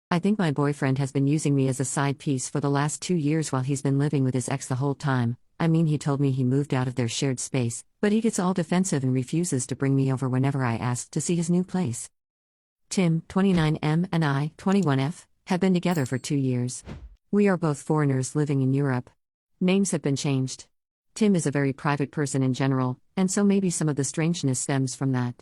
I think my boyfriend has been using me as a side piece for the last 2 years while he's been living with his ex the whole time. I mean, he told me he moved out of their shared space, but he gets all defensive and refuses to bring me over whenever I ask to see his new place. Tim, 29M, and I, 21F, have been together for 2 years. We are both foreigners living in Europe. Names have been changed. Tim is a very private person in general, and so maybe some of the strangeness stems from that.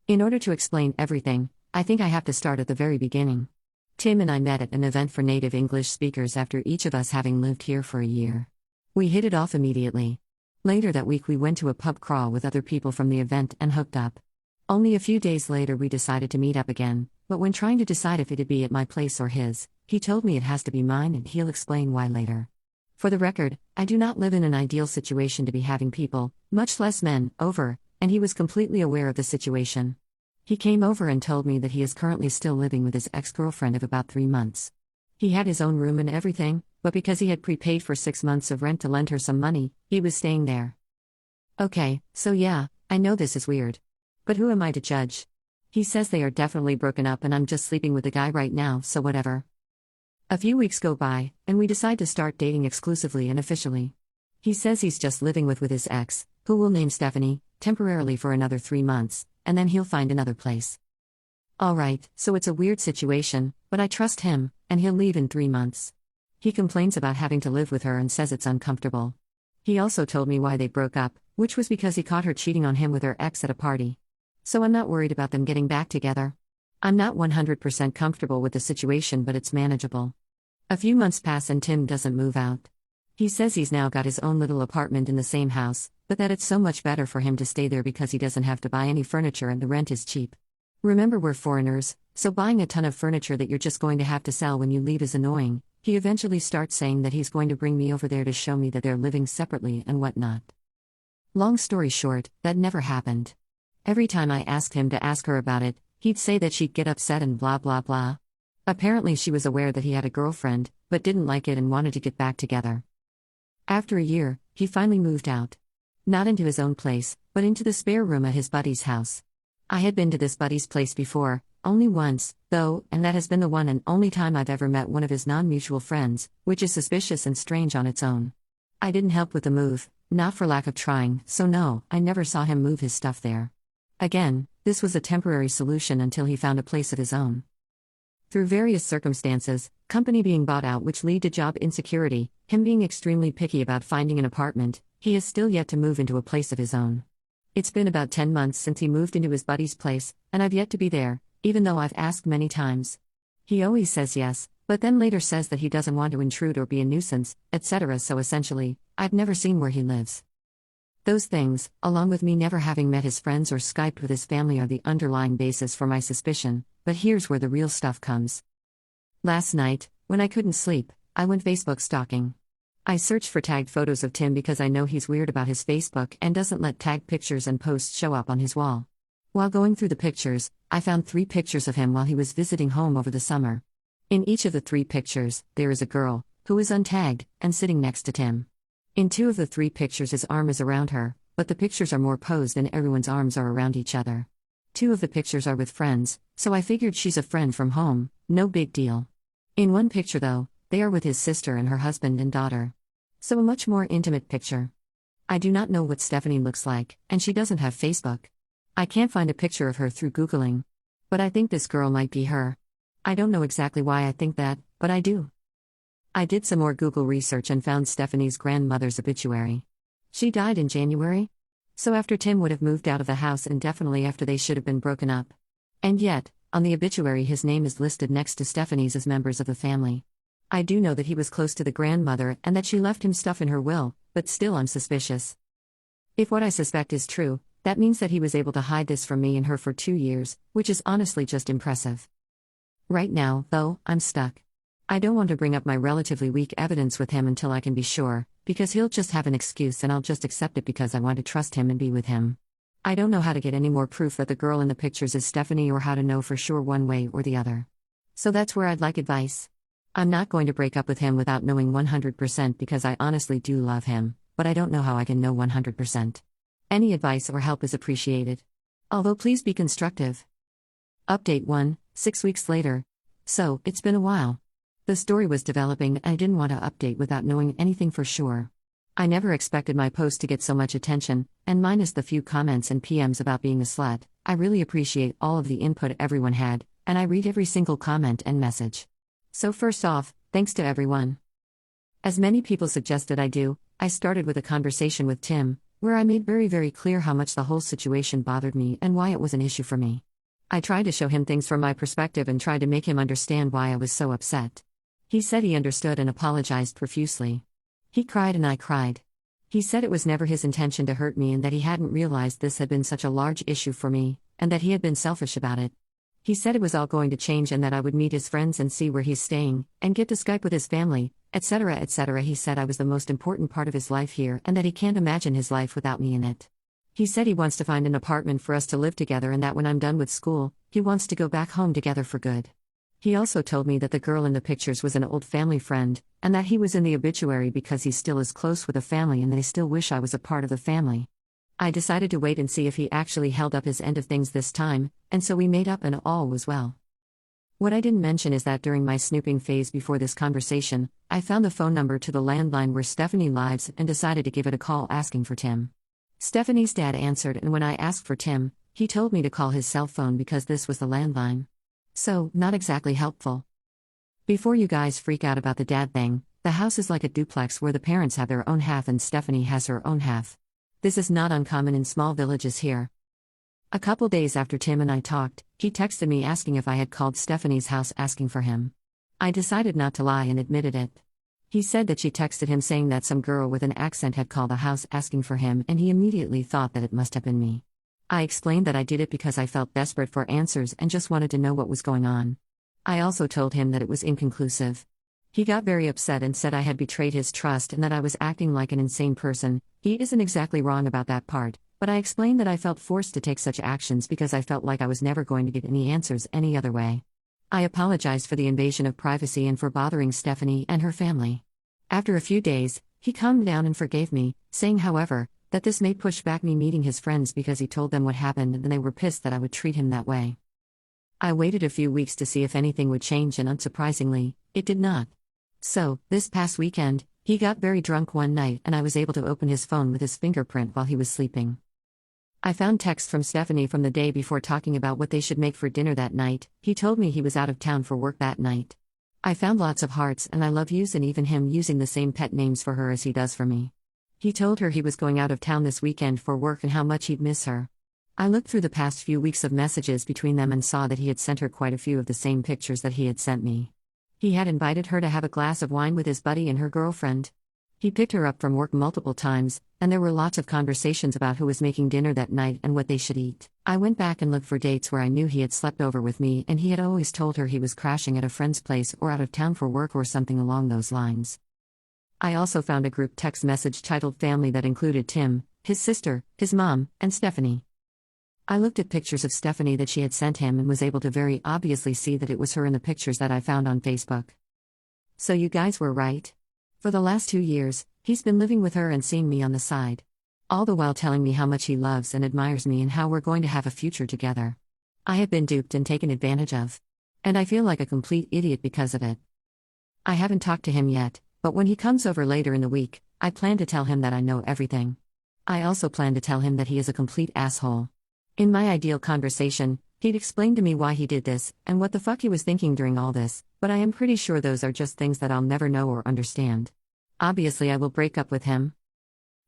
In order to explain everything, I think I have to start at the very beginning. Tim and I met at an event for native English speakers after each of us having lived here for a year. We hit it off immediately. Later that week we went to a pub crawl with other people from the event and hooked up. Only a few days later we decided to meet up again, but when trying to decide if it'd be at my place or his, he told me it has to be mine and he'll explain why later. For the record, I do not live in an ideal situation to be having people, much less men, over, and he was completely aware of the situation. He came over and told me that he is currently still living with his ex-girlfriend of about 3 months. He had his own room and everything, but because he had prepaid for 6 months of rent to lend her some money, he was staying there. Okay, so yeah, I know this is weird. But who am I to judge? He says they are definitely broken up and I'm just sleeping with the guy right now, so whatever. A few weeks go by, and we decide to start dating exclusively and officially. He says he's just living with his ex, who we'll name Stephanie, temporarily for another 3 months, and then he'll find another place. Alright, so it's a weird situation, but I trust him, and he'll leave in 3 months. He complains about having to live with her and says it's uncomfortable. He also told me why they broke up, which was because he caught her cheating on him with her ex at a party. So I'm not worried about them getting back together. I'm not 100% comfortable with the situation, but it's manageable. A few months pass and Tim doesn't move out. He says he's now got his own little apartment in the same house, but that it's so much better for him to stay there because he doesn't have to buy any furniture and the rent is cheap. Remember, we're foreigners, so buying a ton of furniture that you're just going to have to sell when you leave is annoying. He eventually starts saying that he's going to bring me over there to show me that they're living separately and whatnot. Long story short, that never happened. Every time I asked him to ask her about it, he'd say that she'd get upset and blah blah blah. Apparently she was aware that he had a girlfriend, but didn't like it and wanted to get back together. After a year, he finally moved out. Not into his own place, but into the spare room at his buddy's house. I had been to this buddy's place before, only once, though, and that has been the one and only time I've ever met one of his non-mutual friends, which is suspicious and strange on its own. I didn't help with the move, not for lack of trying, so no, I never saw him move his stuff there. Again, this was a temporary solution until he found a place of his own. Through various circumstances, company being bought out which lead to job insecurity, him being extremely picky about finding an apartment, he has still yet to move into a place of his own. It's been about 10 months since he moved into his buddy's place, and I've yet to be there, even though I've asked many times. He always says yes, but then later says that he doesn't want to intrude or be a nuisance, etc. So essentially, I've never seen where he lives. Those things, along with me never having met his friends or Skyped with his family, are the underlying basis for my suspicion, but here's where the real stuff comes. Last night, when I couldn't sleep, I went Facebook stalking. I searched for tagged photos of Tim because I know he's weird about his Facebook and doesn't let tagged pictures and posts show up on his wall. While going through the pictures, I found 3 pictures of him while he was visiting home over the summer. In each of the 3 pictures, there is a girl, who is untagged, and sitting next to Tim. In 2 of the 3 pictures his arm is around her, but the pictures are more posed and everyone's arms are around each other. 2 of the pictures are with friends, so I figured she's a friend from home, no big deal. In 1 picture though, they are with his sister and her husband and daughter. So a much more intimate picture. I do not know what Stephanie looks like, and she doesn't have Facebook. I can't find a picture of her through Googling. But I think this girl might be her. I don't know exactly why I think that, but I do. I did some more Google research and found Stephanie's grandmother's obituary. She died in January? So after Tim would have moved out of the house and definitely after they should have been broken up. And yet, on the obituary his name is listed next to Stephanie's as members of the family. I do know that he was close to the grandmother and that she left him stuff in her will, but still I'm suspicious. If what I suspect is true, that means that he was able to hide this from me and her for 2 years, which is honestly just impressive. Right now, though, I'm stuck. I don't want to bring up my relatively weak evidence with him until I can be sure, because he'll just have an excuse and I'll just accept it because I want to trust him and be with him. I don't know how to get any more proof that the girl in the pictures is Stephanie or how to know for sure one way or the other. So that's where I'd like advice. I'm not going to break up with him without knowing 100% because I honestly do love him, but I don't know how I can know 100%. Any advice or help is appreciated. Although please be constructive. Update 1, 6 weeks later. So, it's been a while. The story was developing and I didn't want to update without knowing anything for sure. I never expected my post to get so much attention, and minus the few comments and PMs about being a slut, I really appreciate all of the input everyone had, and I read every single comment and message. So first off, thanks to everyone. As many people suggested I do, I started with a conversation with Tim, where I made very clear how much the whole situation bothered me and why it was an issue for me. I tried to show him things from my perspective and tried to make him understand why I was so upset. He said he understood and apologized profusely. He cried and I cried. He said it was never his intention to hurt me and that he hadn't realized this had been such a large issue for me, and that he had been selfish about it. He said it was all going to change and that I would meet his friends and see where he's staying, and get to Skype with his family, etc. etc. He said I was the most important part of his life here and that he can't imagine his life without me in it. He said he wants to find an apartment for us to live together and that when I'm done with school, he wants to go back home together for good. He also told me that the girl in the pictures was an old family friend, and that he was in the obituary because he still is close with the family and they still wish I was a part of the family. I decided to wait and see if he actually held up his end of things this time, and so we made up and all was well. What I didn't mention is that during my snooping phase before this conversation, I found the phone number to the landline where Stephanie lives and decided to give it a call asking for Tim. Stephanie's dad answered, and when I asked for Tim, he told me to call his cell phone because this was the landline. So, not exactly helpful. Before you guys freak out about the dad thing, the house is like a duplex where the parents have their own half and Stephanie has her own half. This is not uncommon in small villages here. A couple days after Tim and I talked, he texted me asking if I had called Stephanie's house asking for him. I decided not to lie and admitted it. He said that she texted him saying that some girl with an accent had called the house asking for him and he immediately thought that it must have been me. I explained that I did it because I felt desperate for answers and just wanted to know what was going on. I also told him that it was inconclusive. He got very upset and said I had betrayed his trust and that I was acting like an insane person. He isn't exactly wrong about that part, but I explained that I felt forced to take such actions because I felt like I was never going to get any answers any other way. I apologized for the invasion of privacy and for bothering Stephanie and her family. After a few days, he calmed down and forgave me, saying, however, that this may push back me meeting his friends because he told them what happened and they were pissed that I would treat him that way. I waited a few weeks to see if anything would change and unsurprisingly, it did not. So, this past weekend, he got very drunk one night and I was able to open his phone with his fingerprint while he was sleeping. I found texts from Stephanie from the day before talking about what they should make for dinner that night. He told me he was out of town for work that night. I found lots of hearts and I love yous and even him using the same pet names for her as he does for me. He told her he was going out of town this weekend for work and how much he'd miss her. I looked through the past few weeks of messages between them and saw that he had sent her quite a few of the same pictures that he had sent me. He had invited her to have a glass of wine with his buddy and her girlfriend. He picked her up from work multiple times, and there were lots of conversations about who was making dinner that night and what they should eat. I went back and looked for dates where I knew he had slept over with me and he had always told her he was crashing at a friend's place or out of town for work or something along those lines. I also found a group text message titled Family that included Tim, his sister, his mom, and Stephanie. I looked at pictures of Stephanie that she had sent him and was able to very obviously see that it was her in the pictures that I found on Facebook. So you guys were right. For the last 2 years, he's been living with her and seeing me on the side. All the while telling me how much he loves and admires me and how we're going to have a future together. I have been duped and taken advantage of. And I feel like a complete idiot because of it. I haven't talked to him yet, but when he comes over later in the week, I plan to tell him that I know everything. I also plan to tell him that he is a complete asshole. In my ideal conversation, he'd explain to me why he did this and what the fuck he was thinking during all this, but I am pretty sure those are just things that I'll never know or understand. Obviously, I will break up with him.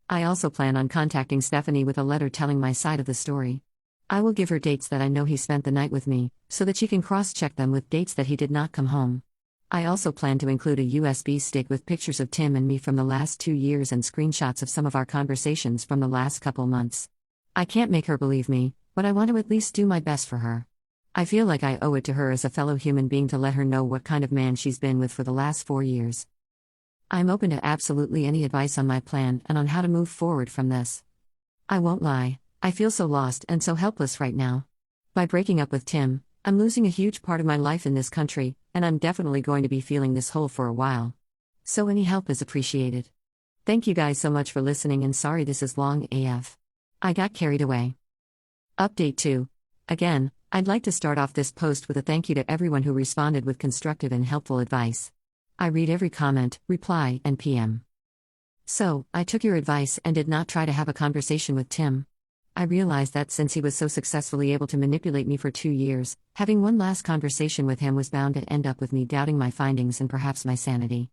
I also plan on contacting Stephanie with a letter telling my side of the story. I will give her dates that I know he spent the night with me, so that she can cross-check them with dates that he did not come home. I also plan to include a USB stick with pictures of Tim and me from the last 2 years and screenshots of some of our conversations from the last couple months. I can't make her believe me, but I want to at least do my best for her. I feel like I owe it to her as a fellow human being to let her know what kind of man she's been with for the last 4 years. I'm open to absolutely any advice on my plan and on how to move forward from this. I won't lie, I feel so lost and so helpless right now. By breaking up with Tim, I'm losing a huge part of my life in this country, and I'm definitely going to be feeling this hole for a while. So any help is appreciated. Thank you guys so much for listening and sorry this is long AF. I got carried away. Update 2. Again, I'd like to start off this post with a thank you to everyone who responded with constructive and helpful advice. I read every comment, reply, and PM. So, I took your advice and did not try to have a conversation with Tim. I realized that since he was so successfully able to manipulate me for 2 years, having one last conversation with him was bound to end up with me doubting my findings and perhaps my sanity.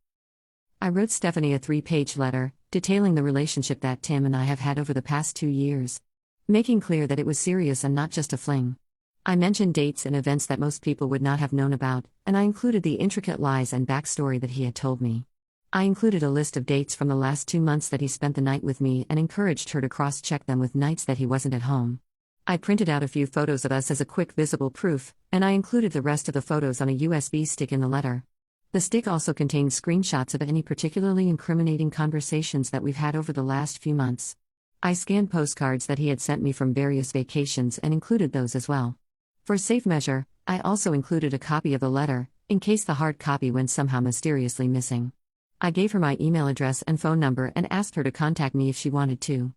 I wrote Stephanie a 3-page letter, detailing the relationship that Tim and I have had over the past 2 years, making clear that it was serious and not just a fling. I mentioned dates and events that most people would not have known about, and I included the intricate lies and backstory that he had told me. I included a list of dates from the last 2 months that he spent the night with me and encouraged her to cross-check them with nights that he wasn't at home. I printed out a few photos of us as a quick visible proof, and I included the rest of the photos on a USB stick in the letter. The stick also contained screenshots of any particularly incriminating conversations that we've had over the last few months. I scanned postcards that he had sent me from various vacations and included those as well. For safe measure, I also included a copy of the letter, in case the hard copy went somehow mysteriously missing. I gave her my email address and phone number and asked her to contact me if she wanted to.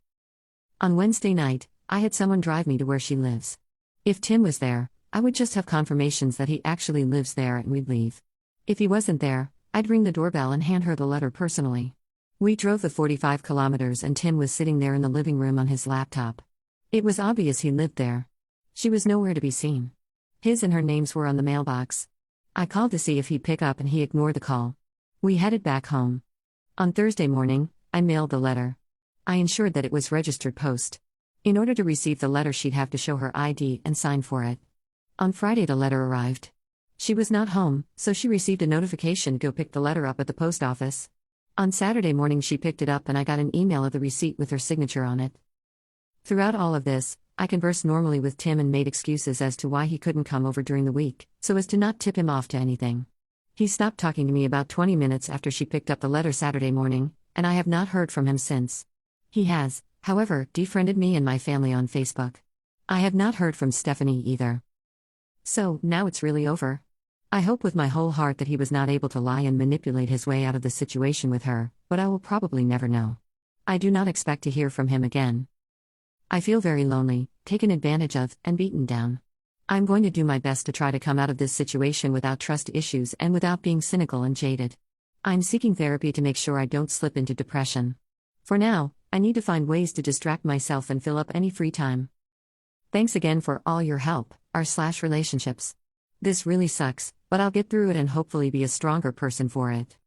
On Wednesday night, I had someone drive me to where she lives. If Tim was there, I would just have confirmations that he actually lives there and we'd leave. If he wasn't there, I'd ring the doorbell and hand her the letter personally. We drove the 45 kilometers and Tim was sitting there in the living room on his laptop. It was obvious he lived there. She was nowhere to be seen. His and her names were on the mailbox. I called to see if he'd pick up and he ignored the call. We headed back home. On Thursday morning, I mailed the letter. I ensured that it was registered post. In order to receive the letter, she'd have to show her ID and sign for it. On Friday, the letter arrived. She was not home, so she received a notification to go pick the letter up at the post office. On Saturday morning, she picked it up and I got an email of the receipt with her signature on it. Throughout all of this, I conversed normally with Tim and made excuses as to why he couldn't come over during the week, so as to not tip him off to anything. He stopped talking to me about 20 minutes after she picked up the letter Saturday morning, and I have not heard from him since. He has, however, defriended me and my family on Facebook. I have not heard from Stephanie either. So, now it's really over. I hope with my whole heart that he was not able to lie and manipulate his way out of the situation with her, but I will probably never know. I do not expect to hear from him again. I feel very lonely, taken advantage of, and beaten down. I'm going to do my best to try to come out of this situation without trust issues and without being cynical and jaded. I'm seeking therapy to make sure I don't slip into depression. For now, I need to find ways to distract myself and fill up any free time. Thanks again for all your help, r/relationships. This really sucks, but I'll get through it and hopefully be a stronger person for it.